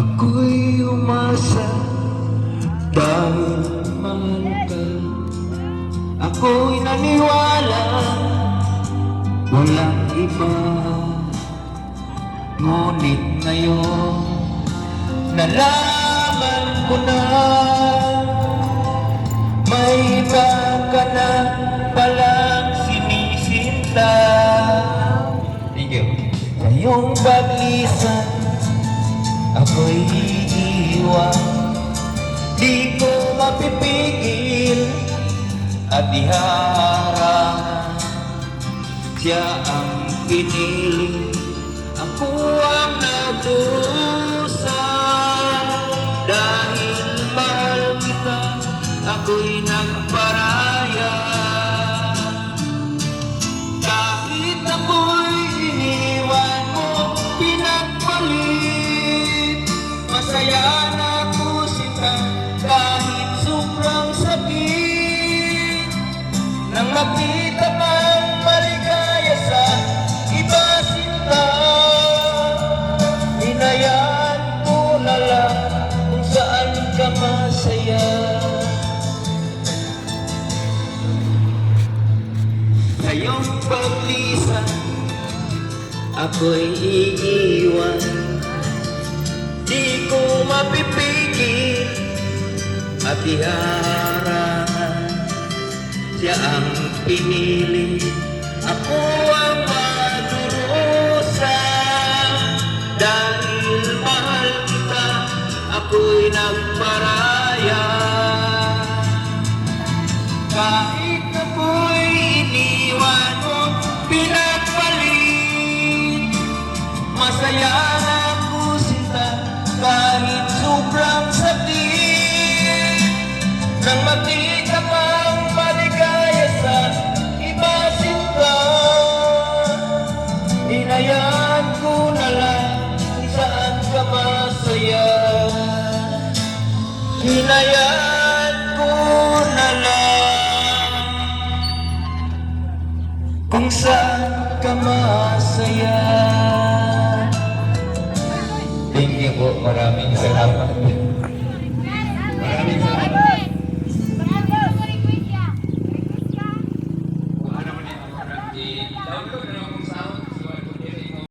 Ako'y umasa dahil mahal ka. Ako'y naniwala, walang iba. Ngunit ngayon, nalaman ko na may iba ka na palang sinisinta. Thank you. Ngayong paglisan, ako'y iiwan. Di ko mapipigil at ihaharang. Siya ang pinili, ako ang nagdusa. Dahil mahal kita, ako'y nagparaya. Kahit ako'y iniwan mo, pinagpalit. Masaya na ako sita, kahit sobrang sakit. Nang makita kang maligaya sa iba sinta, hinayaan ko na lang kung saan ka masaya. Ngayong paglisan, ako'y iiwan. Di ko mapipigil at iharangan. Siya ang pinili, ako ang madurusa. Dahil mahal kita, ako'y nagparaya. Kahit ako'y iniwan mo, pinagpalit. Masaya na ako sinta, kahit sobrang sakit. Nang makita kang maligaya sa iba sinta, hinayaan ko na lang kung saan ka masaya. Hinayaan ko na lang kung saan ka masaya. Thank you po. Maraming salamat. Maraming salamat. Kung ano man ito,